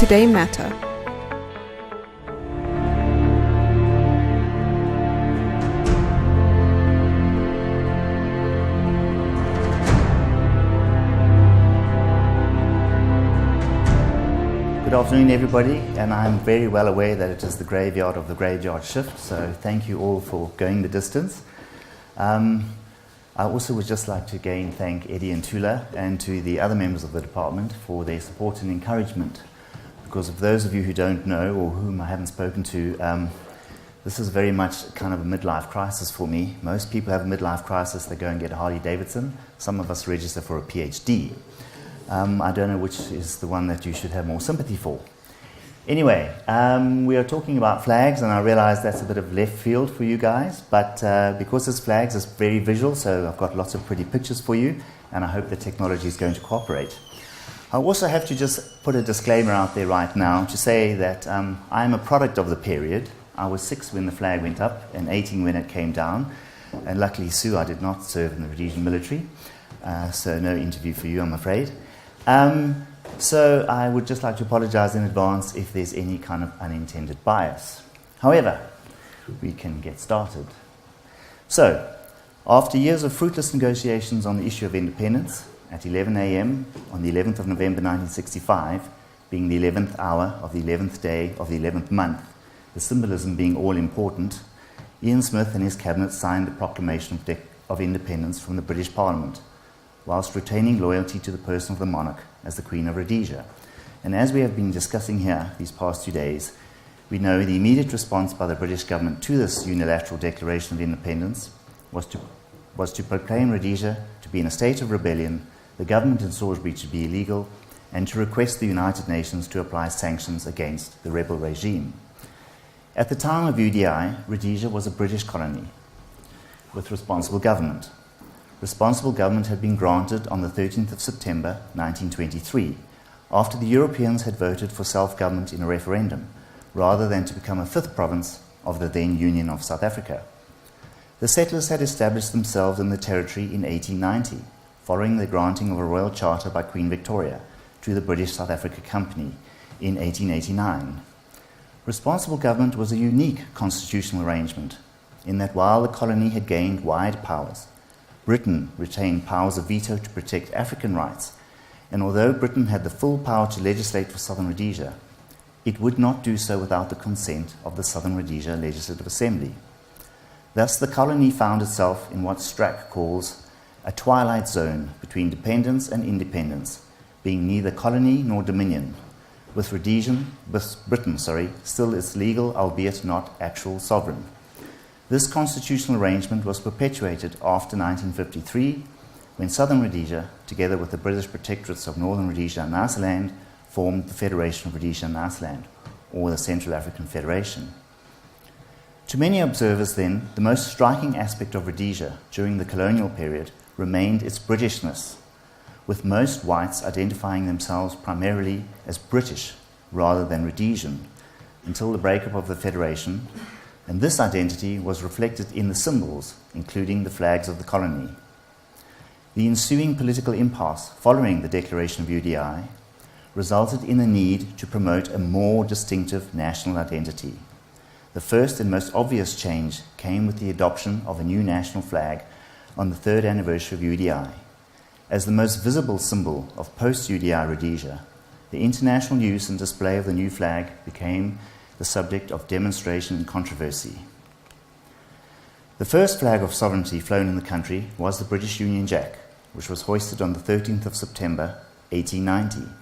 Today Matter. Good afternoon, everybody, and I'm very well aware that it is the graveyard of the graveyard shift, so thank you all for going the distance. I also would just like to again thank Eddie and Thula and to the other members of the department for their support and encouragement. Because of those of you who don't know or whom I haven't spoken to, this is very much kind of a midlife crisis for me. Most people have a midlife crisis, they go and get a Harley Davidson. Some of us register for a PhD. I don't know which is the one that you should have more sympathy for. Anyway, we are talking about flags, and I realize that's a bit of left field for you guys, but because it's flags, it's very visual, so I've got lots of pretty pictures for you, and I hope the technology is going to cooperate. I also have to just put a disclaimer out there right now to say that I am a product of the period. I was 6 when the flag went up and 18 when it came down, and luckily, Sue, I did not serve in the Rhodesian military, so no interview for you, I'm afraid. So I would just like to apologize in advance if there's any kind of unintended bias. However, we can get started. So, after years of fruitless negotiations on the issue of independence, at 11 a.m. on the 11th of November 1965, being the 11th hour of the 11th day of the 11th month, the symbolism being all important, Ian Smith and his cabinet signed the proclamation of independence from the British Parliament, whilst retaining loyalty to the person of the monarch as the Queen of Rhodesia. And as we have been discussing here these past 2 days, we know the immediate response by the British government to this unilateral declaration of independence was to proclaim Rhodesia to be in a state of rebellion, the government in Salisbury to be illegal, and to request the United Nations to apply sanctions against the rebel regime. At the time of UDI, Rhodesia was a British colony with responsible government. Responsible government had been granted on the 13th of September 1923, after the Europeans had voted for self-government in a referendum, rather than to become a fifth province of the then Union of South Africa. The settlers had established themselves in the territory in 1890, following the granting of a royal charter by Queen Victoria to the British South Africa Company in 1889. Responsible government was a unique constitutional arrangement, in that while the colony had gained wide powers, Britain retained powers of veto to protect African rights, and although Britain had the full power to legislate for Southern Rhodesia, it would not do so without the consent of the Southern Rhodesia Legislative Assembly. Thus, the colony found itself in what Strack calls a twilight zone between dependence and independence, being neither colony nor dominion, with Britain still its legal, albeit not actual, sovereign. This constitutional arrangement was perpetuated after 1953, when Southern Rhodesia, together with the British protectorates of Northern Rhodesia and Nyasaland, formed the Federation of Rhodesia and Nyasaland, or the Central African Federation. To many observers, then, the most striking aspect of Rhodesia during the colonial period remained its Britishness, with most whites identifying themselves primarily as British rather than Rhodesian, until the breakup of the Federation, and this identity was reflected in the symbols, including the flags of the colony. The ensuing political impasse following the declaration of UDI resulted in the need to promote a more distinctive national identity. The first and most obvious change came with the adoption of a new national flag on the 3rd anniversary of UDI. As the most visible symbol of post-UDI Rhodesia, the international use and display of the new flag became the subject of demonstration and controversy. The first flag of sovereignty flown in the country was the British Union Jack, which was hoisted on the 13th of September 1890,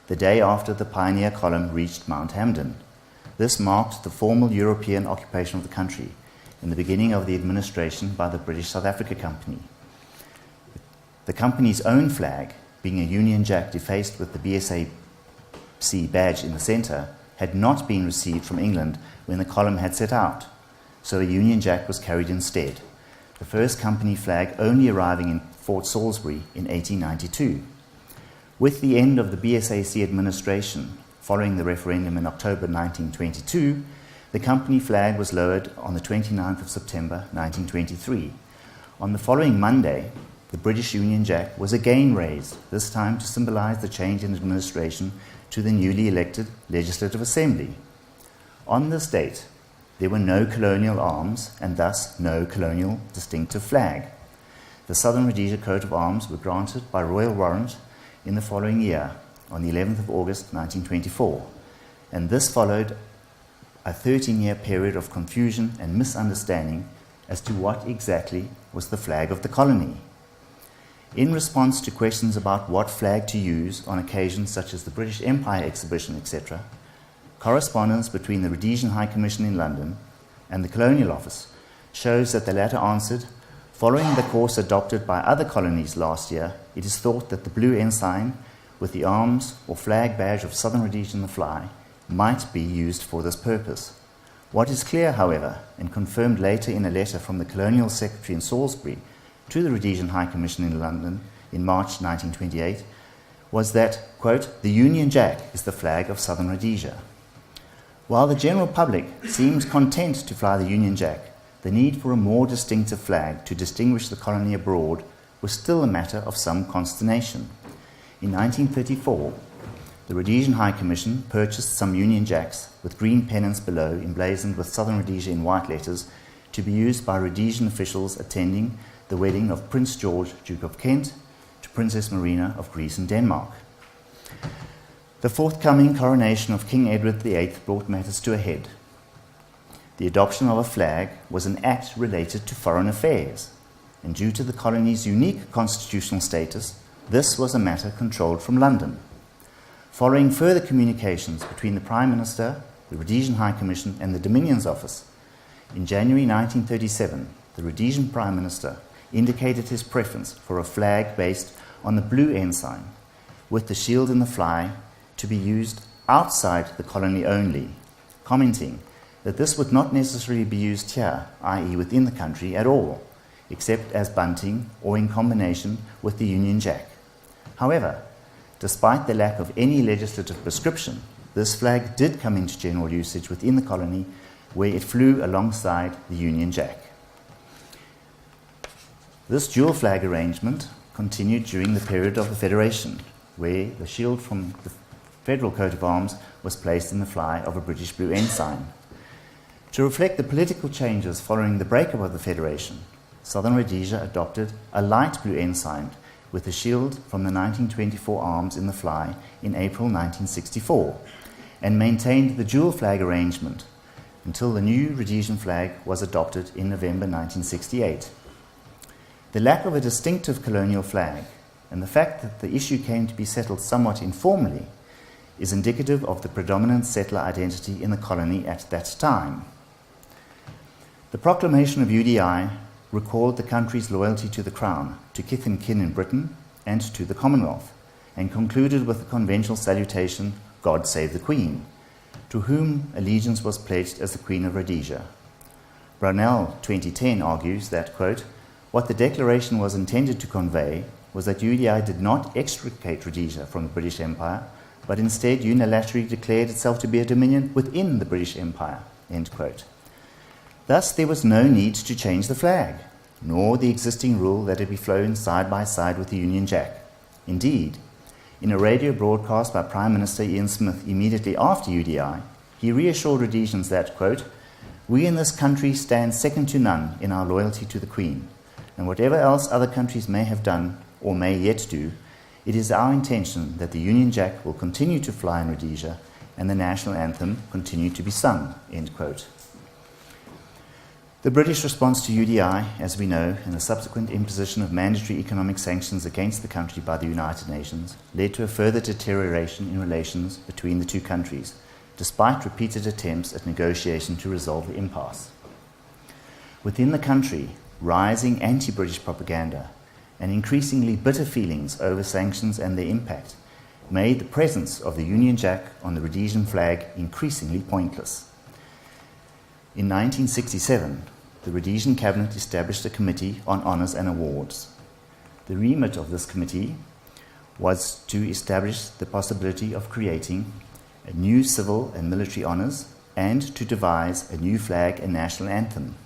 the day after the pioneer column reached Mount Hamden. This marked the formal European occupation of the country and the beginning of the administration by the British South Africa Company. The company's own flag, being a Union Jack defaced with the BSAC badge in the centre, had not been received from England when the column had set out, so a Union Jack was carried instead, the first company flag only arriving in Fort Salisbury in 1892. With the end of the BSAC administration, following the referendum in October 1922, the company flag was lowered on the 29th of September 1923. On the following Monday, the British Union Jack was again raised, this time to symbolize the change in administration to the newly elected Legislative Assembly. On this date, there were no colonial arms and thus no colonial distinctive flag. The Southern Rhodesia coat of arms were granted by royal warrant in the following year, on the 11th of August 1924, and this followed a 13-year period of confusion and misunderstanding as to what exactly was the flag of the colony. In response to questions about what flag to use on occasions such as the British Empire exhibition, etc., correspondence between the Rhodesian High Commission in London and the Colonial Office shows that the latter answered, "Following the course adopted by other colonies last year, it is thought that the blue ensign with the arms or flag badge of Southern Rhodesia in the fly might be used for this purpose. What is clear, however, and confirmed later in a letter from the Colonial Secretary in Salisbury to the Rhodesian High Commission in London in March 1928, was that, quote, "the Union Jack is the flag of Southern Rhodesia." While the general public seems content to fly the Union Jack, the need for a more distinctive flag to distinguish the colony abroad was still a matter of some consternation. In 1934, the Rhodesian High Commission purchased some Union Jacks with green pennants below emblazoned with Southern Rhodesia in white letters to be used by Rhodesian officials attending the wedding of Prince George, Duke of Kent, to Princess Marina of Greece and Denmark. The forthcoming coronation of King Edward VIII brought matters to a head. The adoption of a flag was an act related to foreign affairs, and due to the colony's unique constitutional status, this was a matter controlled from London. Following further communications between the Prime Minister, the Rhodesian High Commission, and the Dominion's Office, in January 1937, the Rhodesian Prime Minister indicated his preference for a flag based on the blue ensign, with the shield in the fly to be used outside the colony only, commenting that this would not necessarily be used here, i.e. within the country at all, except as bunting or in combination with the Union Jack. However, despite the lack of any legislative prescription, this flag did come into general usage within the colony, where it flew alongside the Union Jack. This dual flag arrangement continued during the period of the Federation, where the shield from the federal coat of arms was placed in the fly of a British blue ensign. To reflect the political changes following the breakup of the Federation, Southern Rhodesia adopted a light blue ensign with the shield from the 1924 arms in the fly in April 1964, and maintained the dual flag arrangement until the new Rhodesian flag was adopted in November 1968. The lack of a distinctive colonial flag and the fact that the issue came to be settled somewhat informally is indicative of the predominant settler identity in the colony at that time. The proclamation of UDI recalled the country's loyalty to the Crown, to kith and kin in Britain, and to the Commonwealth, and concluded with the conventional salutation, "God save the Queen," to whom allegiance was pledged as the Queen of Rhodesia. Brownell 2010 argues that, quote, "what the declaration was intended to convey was that UDI did not extricate Rhodesia from the British Empire, but instead unilaterally declared itself to be a dominion within the British Empire," end quote. Thus, there was no need to change the flag, nor the existing rule that it be flown side by side with the Union Jack. Indeed, in a radio broadcast by Prime Minister Ian Smith immediately after UDI, he reassured Rhodesians that, quote, "we in this country stand second to none in our loyalty to the Queen, and whatever else other countries may have done or may yet do, it is our intention that the Union Jack will continue to fly in Rhodesia and the national anthem continue to be sung," end quote. The British response to UDI, as we know, and the subsequent imposition of mandatory economic sanctions against the country by the United Nations led to a further deterioration in relations between the two countries, despite repeated attempts at negotiation to resolve the impasse. Within the country, rising anti-British propaganda and increasingly bitter feelings over sanctions and their impact made the presence of the Union Jack on the Rhodesian flag increasingly pointless. In 1967, the Rhodesian Cabinet established a committee on honours and awards. The remit of this committee was to establish the possibility of creating a new civil and military honours and to devise a new flag and national anthem.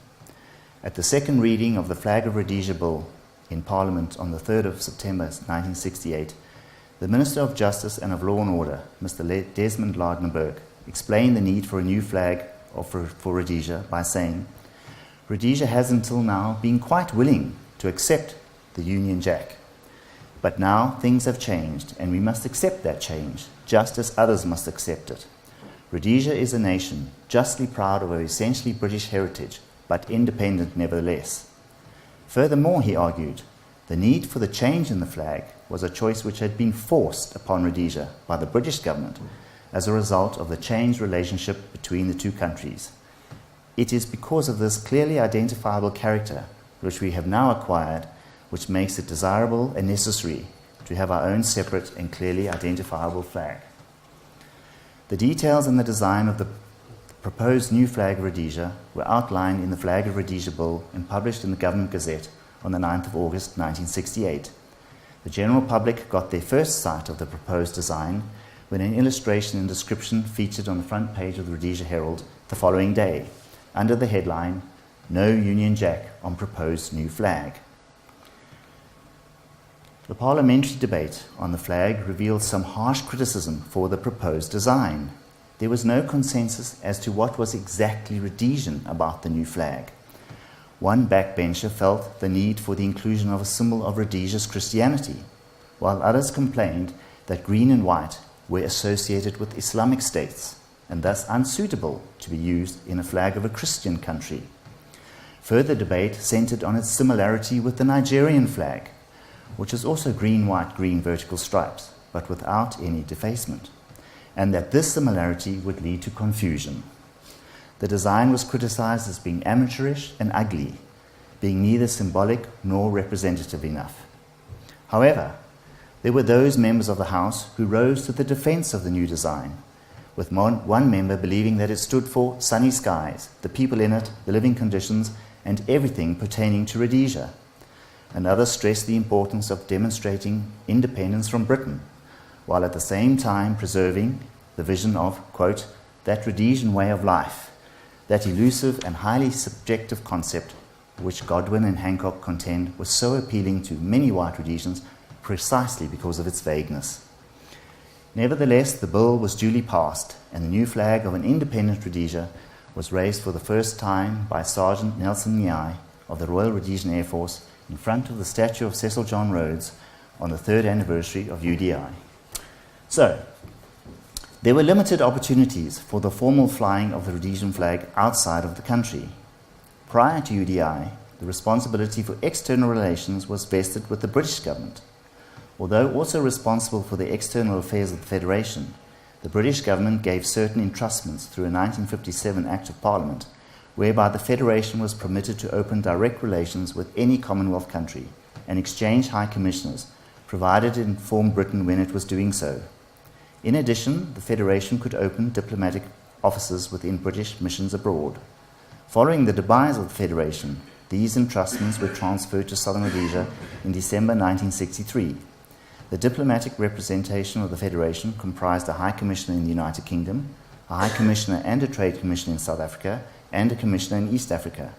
At the second reading of the Flag of Rhodesia Bill in Parliament on the 3rd of September 1968, The Minister of Justice and of Law and Order, Mr. Desmond Lardner-Burke, explained the need for a new flag for Rhodesia by saying, "Rhodesia has until now been quite willing to accept the Union Jack. But now things have changed, and we must accept that change, just as others must accept it. Rhodesia is a nation justly proud of her essentially British heritage, but independent nevertheless." Furthermore, he argued, the need for the change in the flag was a choice which had been forced upon Rhodesia by the British government as a result of the changed relationship between the two countries. It is because of this clearly identifiable character which we have now acquired which makes it desirable and necessary to have our own separate and clearly identifiable flag. The details and the design of the proposed new flag of Rhodesia were outlined in the Flag of Rhodesia Bill and published in the Government Gazette on the 9th of August 1968. The general public got their first sight of the proposed design when an illustration and description featured on the front page of the Rhodesia Herald the following day, under the headline, "No Union Jack on Proposed New Flag." The parliamentary debate on the flag revealed some harsh criticism for the proposed design. There was no consensus as to what was exactly Rhodesian about the new flag. One backbencher felt the need for the inclusion of a symbol of Rhodesia's Christianity, while others complained that green and white were associated with Islamic states and thus unsuitable to be used in a flag of a Christian country. Further debate centered on its similarity with the Nigerian flag, which is also green, white, green vertical stripes, but without any defacement, and that this similarity would lead to confusion. The design was criticized as being amateurish and ugly, being neither symbolic nor representative enough. However, there were those members of the House who rose to the defense of the new design, with one member believing that it stood for sunny skies, the people in it, the living conditions, and everything pertaining to Rhodesia. Another stressed the importance of demonstrating independence from Britain, while at the same time preserving the vision of, quote, "that Rhodesian way of life," that elusive and highly subjective concept which Godwin and Hancock contend was so appealing to many white Rhodesians precisely because of its vagueness. Nevertheless, the bill was duly passed, and the new flag of an independent Rhodesia was raised for the first time by Sergeant Nelson Nyai of the Royal Rhodesian Air Force in front of the statue of Cecil John Rhodes on the 3rd anniversary of UDI. So, there were limited opportunities for the formal flying of the Rhodesian flag outside of the country. Prior to UDI, the responsibility for external relations was vested with the British government. Although also responsible for the external affairs of the Federation, the British government gave certain entrustments through a 1957 Act of Parliament, whereby the Federation was permitted to open direct relations with any Commonwealth country and exchange high commissioners, provided it informed Britain when it was doing so. In addition, the Federation could open diplomatic offices within British missions abroad. Following the demise of the Federation, these entrustments were transferred to Southern Rhodesia in December 1963. The diplomatic representation of the Federation comprised a High Commissioner in the United Kingdom, a High Commissioner and a Trade Commissioner in South Africa, and a Commissioner in East Africa.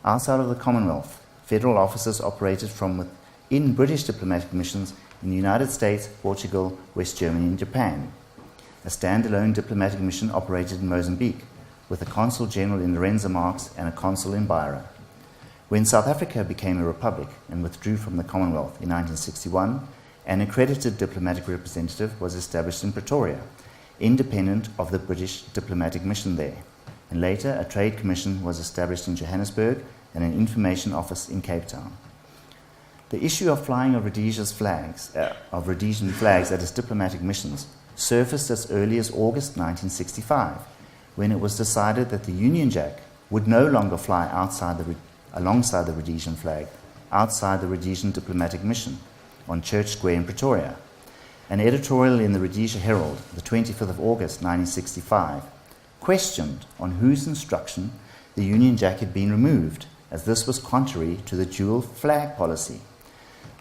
Outside of the Commonwealth, federal officers operated from within British diplomatic missions in the United States, Portugal, West Germany, and Japan. A standalone diplomatic mission operated in Mozambique, with a consul general in Lorenzo Marques and a consul in Beira. When South Africa became a republic and withdrew from the Commonwealth in 1961, an accredited diplomatic representative was established in Pretoria, independent of the British diplomatic mission there. And later, a trade commission was established in Johannesburg and an information office in Cape Town. The issue of flying of Rhodesian flags at its diplomatic missions surfaced as early as August 1965, when it was decided that the Union Jack would no longer fly alongside the Rhodesian flag outside the Rhodesian diplomatic mission on Church Square in Pretoria. An editorial in the Rhodesia Herald, the 25th of August 1965, questioned on whose instruction the Union Jack had been removed, as this was contrary to the dual flag policy.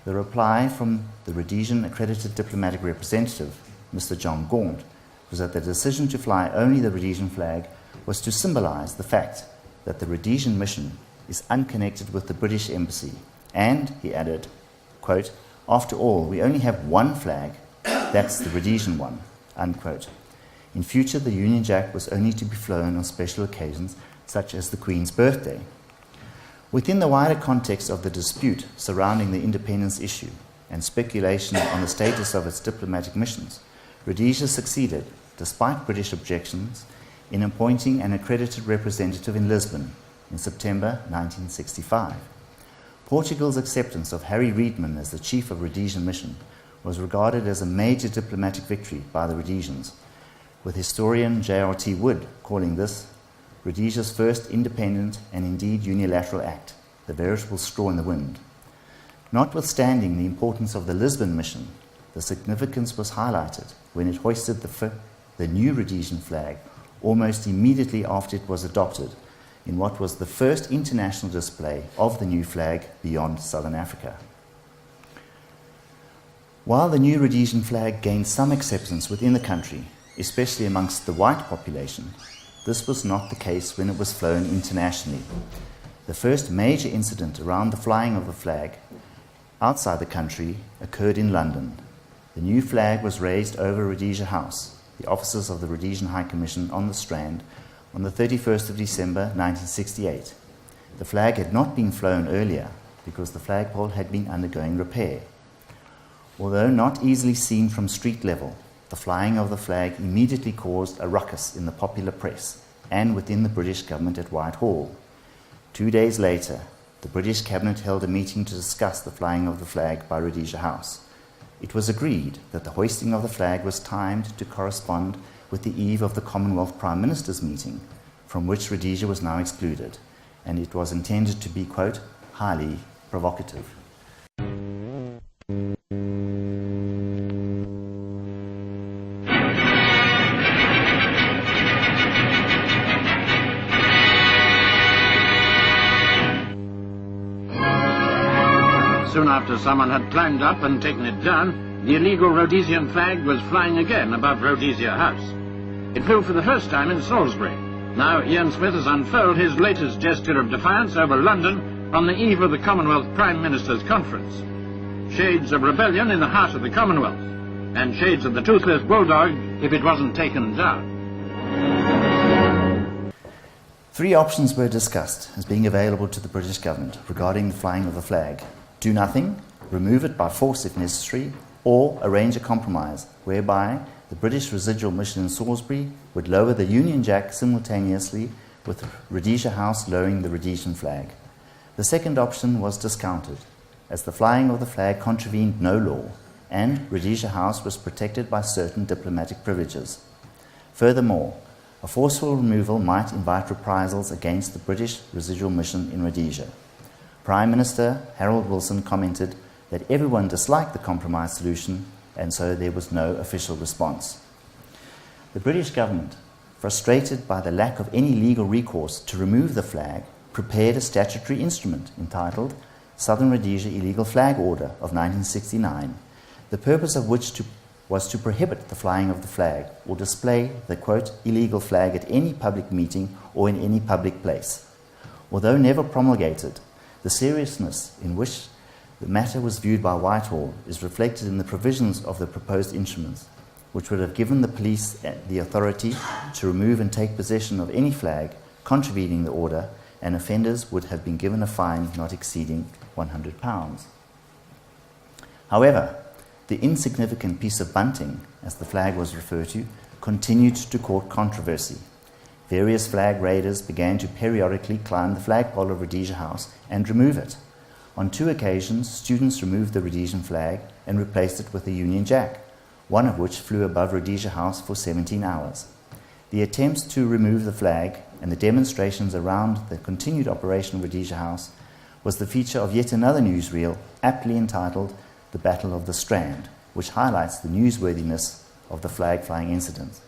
The reply from the Rhodesian accredited diplomatic representative, Mr. John Gaunt, was that the decision to fly only the Rhodesian flag was to symbolize the fact that the Rhodesian mission is unconnected with the British embassy, and, he added, quote, "After all, we only have one flag, That's the Rhodesian one, unquote. In future, the Union Jack was only to be flown on special occasions, such as the Queen's birthday. Within the wider context of the dispute surrounding the independence issue and speculation on the status of its diplomatic missions, Rhodesia succeeded, despite British objections, in appointing an accredited representative in Lisbon in September 1965. Portugal's acceptance of Harry Reedman as the chief of Rhodesian mission was regarded as a major diplomatic victory by the Rhodesians, with historian J.R.T. Wood calling this Rhodesia's first independent and indeed unilateral act, the veritable straw in the wind. Notwithstanding the importance of the Lisbon mission, the significance was highlighted when it hoisted the new Rhodesian flag almost immediately after it was adopted in what was the first international display of the new flag beyond Southern Africa. While the new Rhodesian flag gained some acceptance within the country, especially amongst the white population, this was not the case when it was flown internationally. The first major incident around the flying of the flag outside the country occurred in London. The new flag was raised over Rhodesia House, the offices of the Rhodesian High Commission on the Strand, on the 31st of December 1968. The flag had not been flown earlier because the flagpole had been undergoing repair. Although not easily seen from street level, the flying of the flag immediately caused a ruckus in the popular press and within the British government at Whitehall. 2 days later, the British Cabinet held a meeting to discuss the flying of the flag by Rhodesia House. It was agreed that the hoisting of the flag was timed to correspond with the eve of the Commonwealth Prime Minister's meeting, from which Rhodesia was now excluded, and it was intended to be, quote, highly provocative. Soon after someone had climbed up and taken it down, the illegal Rhodesian flag was flying again above Rhodesia House. It flew for the first time in Salisbury. Now Ian Smith has unfurled his latest gesture of defiance over London on the eve of the Commonwealth Prime Minister's conference. Shades of rebellion in the heart of the Commonwealth, and shades of the toothless bulldog if it wasn't taken down. 3 options were discussed as being available to the British government regarding the flying of the flag. Do nothing, remove it by force if necessary, or arrange a compromise whereby the British residual mission in Salisbury would lower the Union Jack simultaneously with Rhodesia House lowering the Rhodesian flag. The second option was discounted, as the flying of the flag contravened no law, and Rhodesia House was protected by certain diplomatic privileges. Furthermore, a forceful removal might invite reprisals against the British residual mission in Rhodesia. Prime Minister Harold Wilson commented that everyone disliked the compromise solution, and so there was no official response. The British government, frustrated by the lack of any legal recourse to remove the flag, prepared a statutory instrument entitled Southern Rhodesia Illegal Flag Order of 1969, the purpose of which was to prohibit the flying of the flag or display the, quote, illegal flag at any public meeting or in any public place. Although never promulgated, the seriousness in which the matter was viewed by Whitehall is reflected in the provisions of the proposed instruments, which would have given the police the authority to remove and take possession of any flag contravening the order, and offenders would have been given a fine not exceeding £100. However, the insignificant piece of bunting, as the flag was referred to, continued to court controversy. Various flag raiders began to periodically climb the flagpole of Rhodesia House and remove it. On 2 occasions, students removed the Rhodesian flag and replaced it with a Union Jack, one of which flew above Rhodesia House for 17 hours. The attempts to remove the flag and the demonstrations around the continued operation of Rhodesia House was the feature of yet another newsreel aptly entitled The Battle of the Strand, which highlights the newsworthiness of the flag flying incident.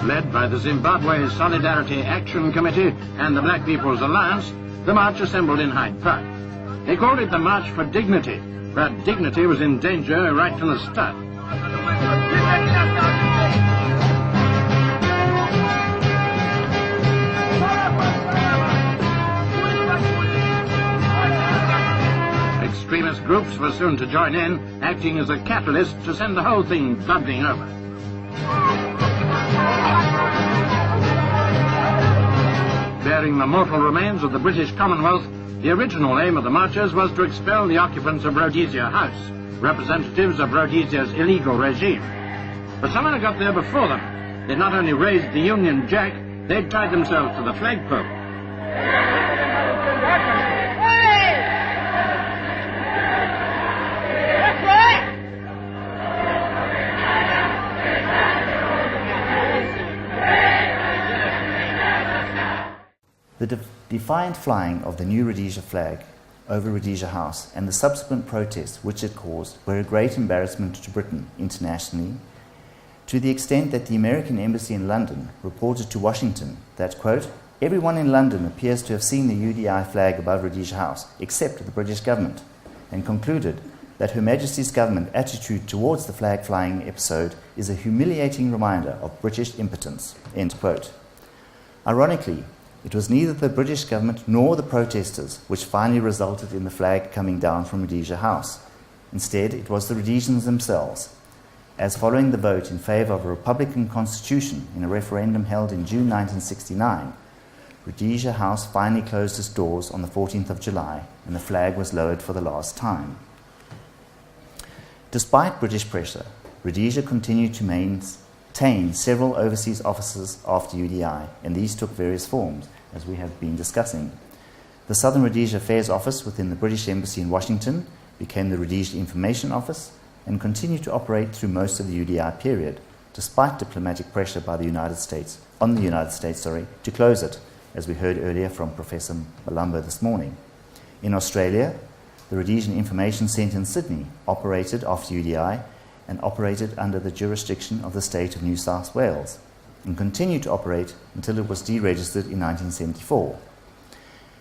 Led by the Zimbabwe Solidarity Action Committee and the Black People's Alliance, the march assembled in Hyde Park. They called it the March for Dignity, but dignity was in danger right from the start. groups were soon to join in, acting as a catalyst to send the whole thing bubbling over. Bearing the mortal remains of the British Commonwealth, the original aim of the marchers was to expel the occupants of Rhodesia House, representatives of Rhodesia's illegal regime. But someone had got there before them. They not only raised the Union Jack, they'd tied themselves to the flagpole. The defiant flying of the new Rhodesia flag over Rhodesia House and the subsequent protests which it caused were a great embarrassment to Britain internationally, to the extent that the American embassy in London reported to Washington that, quote, everyone in London appears to have seen the UDI flag above Rhodesia House, except the British government, and concluded that Her Majesty's government attitude towards the flag flying episode is a humiliating reminder of British impotence, end quote. Ironically, it was neither the British government nor the protesters which finally resulted in the flag coming down from Rhodesia House. Instead, it was the Rhodesians themselves, as following the vote in favour of a Republican constitution in a referendum held in June 1969, Rhodesia House finally closed its doors on the 14th of July and the flag was lowered for the last time. Despite British pressure, Rhodesia continued to maintain several overseas offices after UDI, and these took various forms, as we have been discussing. The Southern Rhodesia Affairs Office within the British Embassy in Washington became the Rhodesia Information Office and continued to operate through most of the UDI period, despite diplomatic pressure by the United States to close it, as we heard earlier from Professor Malamba this morning. In Australia, the Rhodesian Information Centre in Sydney operated after UDI and operated under the jurisdiction of the state of New South Wales, and continued to operate until it was deregistered in 1974.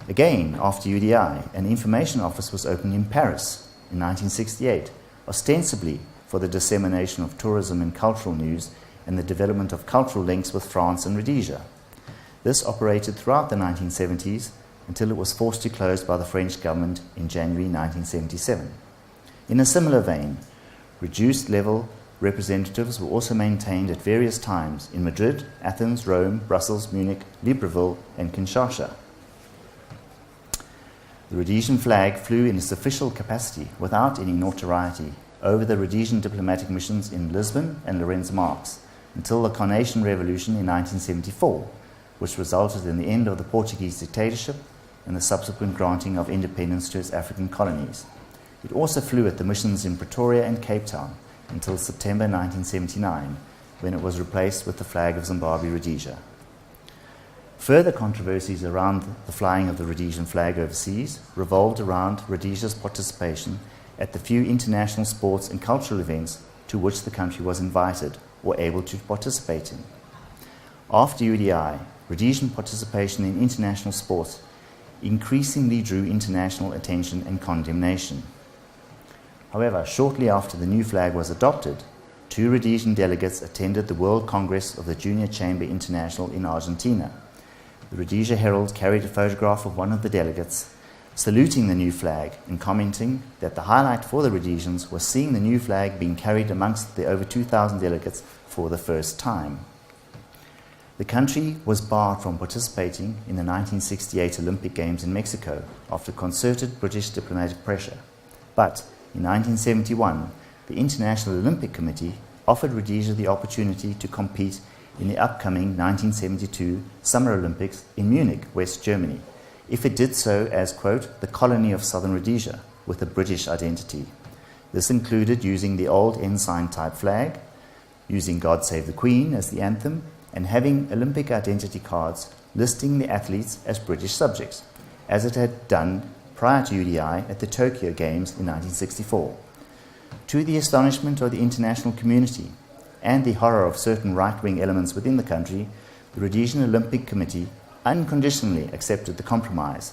Again, after UDI, an information office was opened in Paris in 1968, ostensibly for the dissemination of tourism and cultural news and the development of cultural links with France and Rhodesia. This operated throughout the 1970s until it was forced to close by the French government in January 1977. In a similar vein, reduced level representatives were also maintained at various times in Madrid, Athens, Rome, Brussels, Munich, Libreville, and Kinshasa. The Rhodesian flag flew in its official capacity without any notoriety over the Rhodesian diplomatic missions in Lisbon and Lorenz Marques until the Carnation Revolution in 1974, which resulted in the end of the Portuguese dictatorship and the subsequent granting of independence to its African colonies. It also flew at the missions in Pretoria and Cape Town until September 1979, when it was replaced with the flag of Zimbabwe Rhodesia. Further controversies around the flying of the Rhodesian flag overseas revolved around Rhodesia's participation at the few international sports and cultural events to which the country was invited or able to participate in. After UDI, Rhodesian participation in international sports increasingly drew international attention and condemnation. However, shortly after the new flag was adopted, 2 Rhodesian delegates attended the World Congress of the Junior Chamber International in Argentina. The Rhodesia Herald carried a photograph of one of the delegates, saluting the new flag and commenting that the highlight for the Rhodesians was seeing the new flag being carried amongst the over 2,000 delegates for the first time. The country was barred from participating in the 1968 Olympic Games in Mexico after concerted British diplomatic pressure. But in 1971, the International Olympic Committee offered Rhodesia the opportunity to compete in the upcoming 1972 Summer Olympics in Munich, West Germany, if it did so as, quote, the colony of Southern Rhodesia with a British identity. This included using the old ensign-type flag, using God Save the Queen as the anthem, and having Olympic identity cards listing the athletes as British subjects, as it had done prior to UDI at the Tokyo Games in 1964. To the astonishment of the international community and the horror of certain right-wing elements within the country, the Rhodesian Olympic Committee unconditionally accepted the compromise.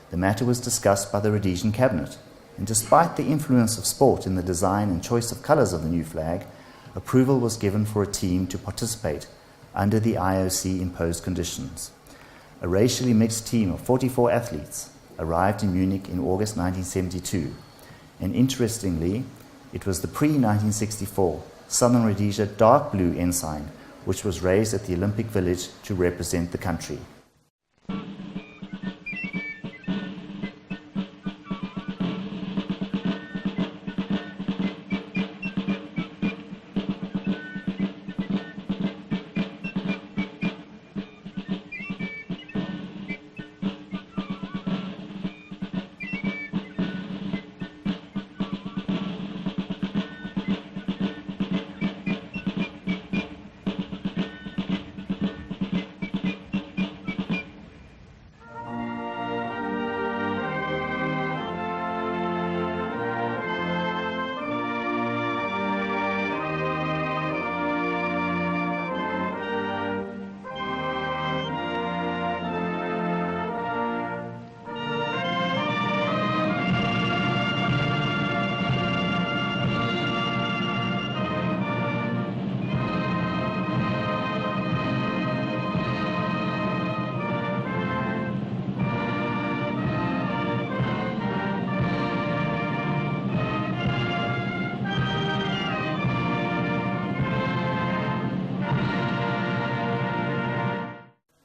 The matter was discussed by the Rhodesian cabinet, and despite the influence of sport in the design and choice of colours of the new flag, approval was given for a team to participate under the IOC-imposed conditions. A racially mixed team of 44 athletes arrived in Munich in August 1972, and interestingly, it was the pre-1964 Southern Rhodesia dark blue ensign which was raised at the Olympic Village to represent the country.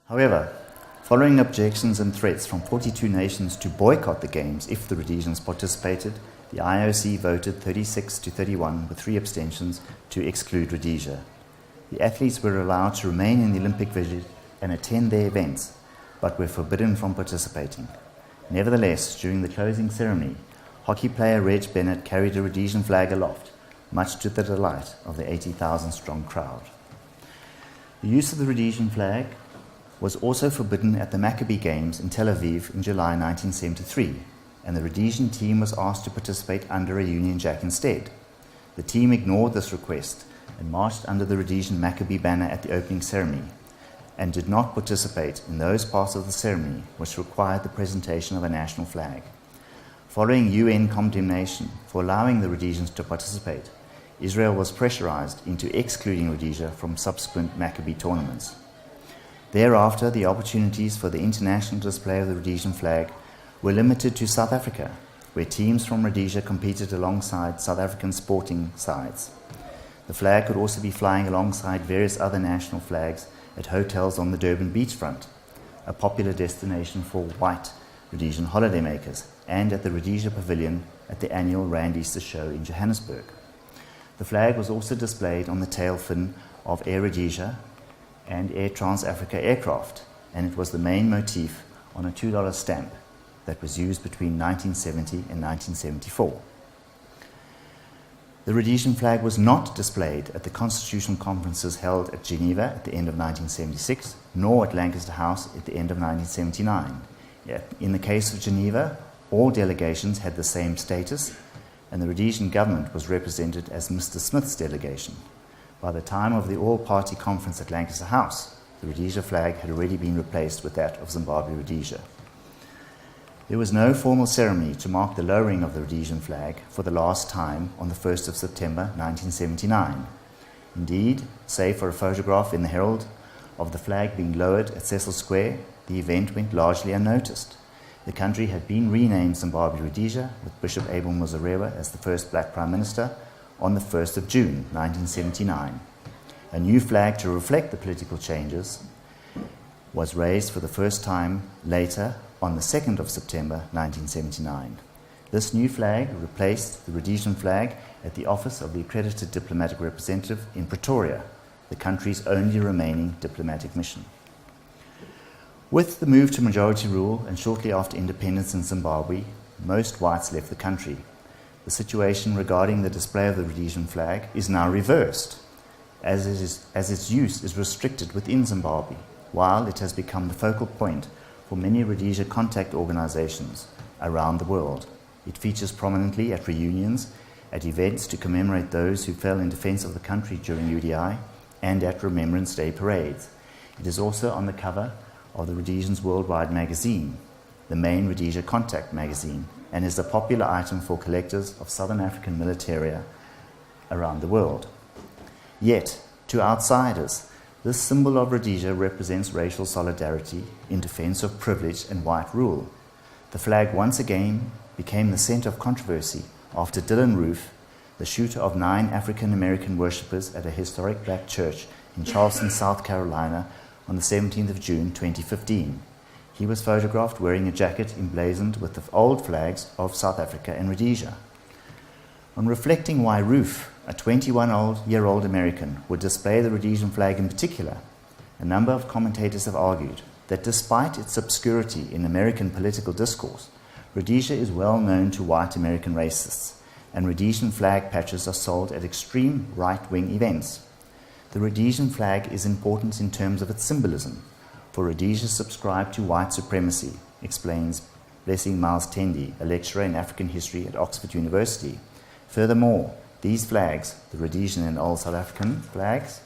However, following objections and threats from 42 nations to boycott the Games if the Rhodesians participated, the IOC voted 36 to 31 with 3 abstentions to exclude Rhodesia. The athletes were allowed to remain in the Olympic Village and attend their events, but were forbidden from participating. Nevertheless, during the closing ceremony, hockey player Reg Bennett carried a Rhodesian flag aloft, much to the delight of the 80,000-strong crowd. The use of the Rhodesian flag was also forbidden at the Maccabee Games in Tel Aviv in July 1973, and the Rhodesian team was asked to participate under a Union Jack instead. The team ignored this request and marched under the Rhodesian Maccabee banner at the opening ceremony, and did not participate in those parts of the ceremony which required the presentation of a national flag. Following UN condemnation for allowing the Rhodesians to participate, Israel was pressurized into excluding Rhodesia from subsequent Maccabee tournaments. Thereafter, the opportunities for the international display of the Rhodesian flag were limited to South Africa, where teams from Rhodesia competed alongside South African sporting sides. The flag could also be flying alongside various other national flags at hotels on the Durban beachfront, a popular destination for white Rhodesian holidaymakers, and at the Rhodesia Pavilion at the annual Rand Easter Show in Johannesburg. The flag was also displayed on the tail fin of Air Rhodesia and Air Trans-Africa aircraft, and it was the main motif on a $2 stamp that was used between 1970 and 1974. The Rhodesian flag was not displayed at the constitutional conferences held at Geneva at the end of 1976, nor at Lancaster House at the end of 1979. Yet, in the case of Geneva, all delegations had the same status, and the Rhodesian government was represented as Mr. Smith's delegation. By the time of the all-party conference at Lancaster House, the Rhodesia flag had already been replaced with that of Zimbabwe Rhodesia. There was no formal ceremony to mark the lowering of the Rhodesian flag for the last time on the 1st of September 1979. Indeed, save for a photograph in the Herald of the flag being lowered at Cecil Square, the event went largely unnoticed. The country had been renamed Zimbabwe Rhodesia, with Bishop Abel Muzorewa as the first black Prime Minister, on the 1st of June 1979. A new flag to reflect the political changes was raised for the first time later on the 2nd of September 1979. This new flag replaced the Rhodesian flag at the office of the accredited diplomatic representative in Pretoria, the country's only remaining diplomatic mission. With the move to majority rule and shortly after independence in Zimbabwe, most whites left the country. The situation regarding the display of the Rhodesian flag is now reversed, as its use is restricted within Zimbabwe, while it has become the focal point for many Rhodesia contact organizations around the world. It features prominently at reunions, at events to commemorate those who fell in defense of the country during UDI, and at Remembrance Day parades. It is also on the cover of the Rhodesians Worldwide magazine, the main Rhodesia contact magazine, and is a popular item for collectors of Southern African militaria around the world. Yet, to outsiders, this symbol of Rhodesia represents racial solidarity in defense of privilege and white rule. The flag once again became the center of controversy after Dylan Roof, the shooter of 9 African American worshippers at a historic black church in Charleston, South Carolina on the 17th of June 2015. He was photographed wearing a jacket emblazoned with the old flags of South Africa and Rhodesia. On reflecting why Roof, a 21-year-old American, would display the Rhodesian flag in particular, a number of commentators have argued that despite its obscurity in American political discourse, Rhodesia is well known to white American racists, and Rhodesian flag patches are sold at extreme right-wing events. The Rhodesian flag is important in terms of its symbolism, for Rhodesia subscribed to white supremacy, explains Blessing Miles Tendi, a lecturer in African history at Oxford University. Furthermore, these flags, the Rhodesian and Old South African flags,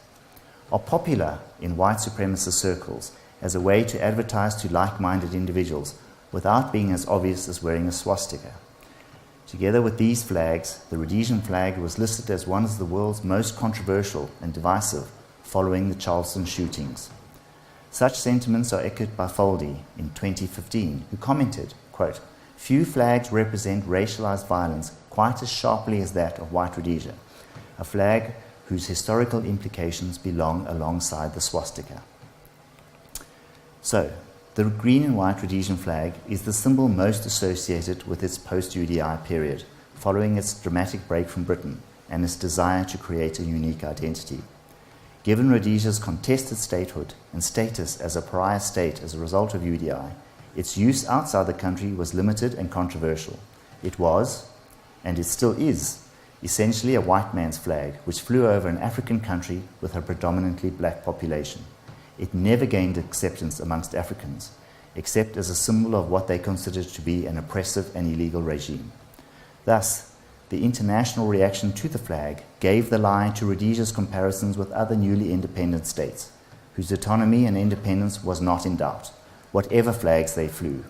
are popular in white supremacist circles as a way to advertise to like-minded individuals without being as obvious as wearing a swastika. Together with these flags, the Rhodesian flag was listed as one of the world's most controversial and divisive following the Charleston shootings. Such sentiments are echoed by Foldy in 2015, who commented, quote, "Few flags represent racialized violence quite as sharply as that of white Rhodesia, a flag whose historical implications belong alongside the swastika." So, the green and white Rhodesian flag is the symbol most associated with its post-UDI period, following its dramatic break from Britain and its desire to create a unique identity. Given Rhodesia's contested statehood and status as a pariah state as a result of UDI, its use outside the country was limited and controversial. It was, and it still is, essentially a white man's flag which flew over an African country with a predominantly black population. It never gained acceptance amongst Africans, except as a symbol of what they considered to be an oppressive and illegal regime. Thus, the international reaction to the flag gave the lie to Rhodesia's comparisons with other newly independent states, whose autonomy and independence was not in doubt, whatever flags they flew.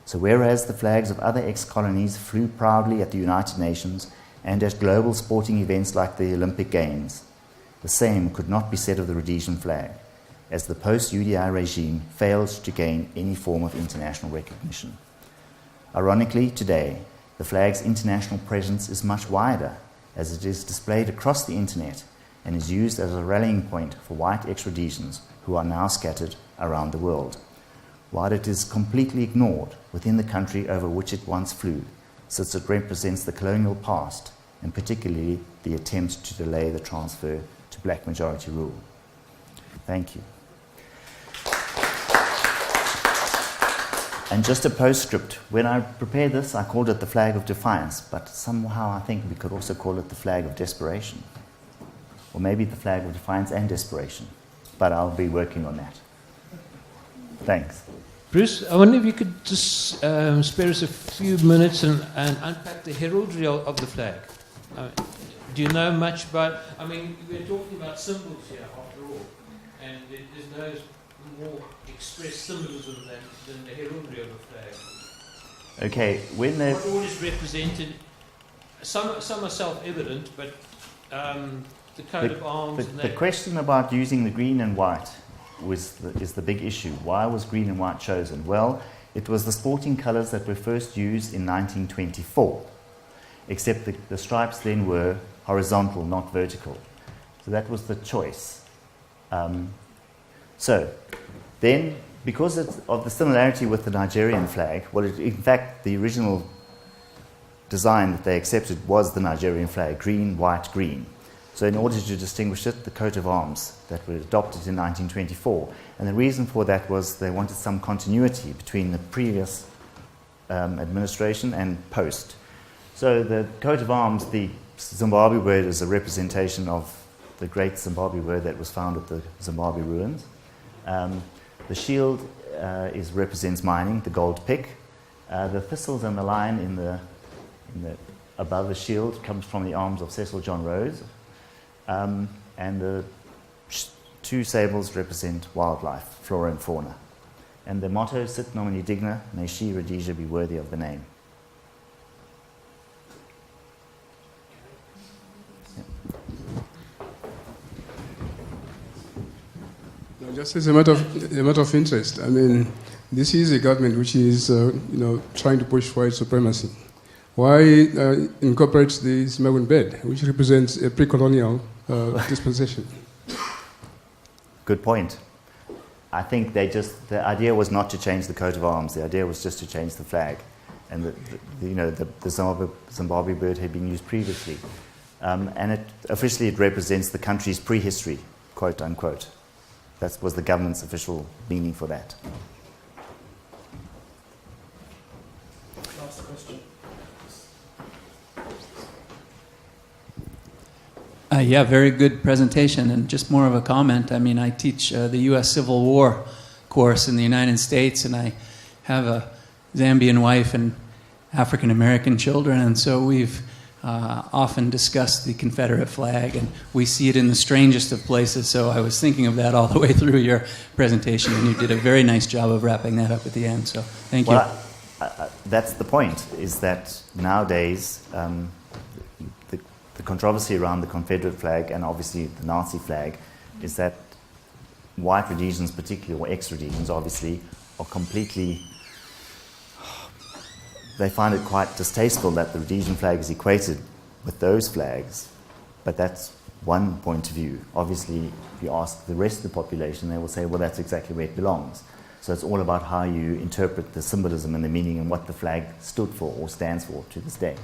So whereas the flags of other ex-colonies flew proudly at the United Nations and at global sporting events like the Olympic Games, the same could not be said of the Rhodesian flag, as the post-UDI regime failed to gain any form of international recognition. Ironically, today, the flag's international presence is much wider, as it is displayed across the internet and is used as a rallying point for white ex-Rhodesians who are now scattered around the world, while it is completely ignored within the country over which it once flew, since it represents the colonial past, and particularly the attempt to delay the transfer to black majority rule. Thank you. And just a postscript, when I prepared this, I called it the flag of defiance, but somehow I think we could also call it the flag of desperation. Or maybe the flag of defiance and desperation. But I'll be working on that. Thanks. Bruce, I wonder if you could just spare us a few minutes and unpack the heraldry of the flag. Do you know much about... I mean, we're talking about symbols here, after all, and there's no more expressed symbolism than the heraldry of a flag. Okay, when the... What all is represented... Some are self-evident, but the coat of arms... The question about using the green and white is the big issue. Why was green and white chosen? Well, it was the sporting colours that were first used in 1924, except the stripes then were horizontal, not vertical. So that was the choice. So then, because of the similarity with the Nigerian flag, in fact, the original design that they accepted was the Nigerian flag, green, white, green. So in order to distinguish it, the coat of arms that were adopted in 1924. And the reason for that was they wanted some continuity between the previous administration and post. So the coat of arms, the Zimbabwe bird, is a representation of the great Zimbabwe bird that was found at the Zimbabwe ruins. The shield represents mining, the gold pick. The thistles and the lion above the shield comes from the arms of Cecil John Rose. And the two sables represent wildlife, flora and fauna. And the motto, Sit Nomine Digna, may she, Rhodesia, be worthy of the name. No, just as a matter of interest, I mean, this is a government which is, trying to push white supremacy. why incorporate the Zimbabwean bed, which represents a pre-colonial dispensation? Good point. I think the idea was not to change the coat of arms. The idea was just to change the flag. And the Zimbabwe bird had been used previously. And officially it represents the country's prehistory, quote unquote. That was the government's official meaning for that. Last question. Yeah, very good presentation, and just more of a comment. I mean, I teach the U.S. Civil War course in the United States, and I have a Zambian wife and African-American children, and so we've often discussed the Confederate flag, and we see it in the strangest of places, so I was thinking of that all the way through your presentation, and you did a very nice job of wrapping that up at the end, so thank you. Well, that's the point, is that nowadays the controversy around the Confederate flag and obviously the Nazi flag is that white Rhodesians particularly, or ex-Rhodesians obviously, are completely... They find it quite distasteful that the Rhodesian flag is equated with those flags, but that's one point of view. Obviously, if you ask the rest of the population, they will say, well, that's exactly where it belongs. So it's all about how you interpret the symbolism and the meaning and what the flag stood for or stands for to this day.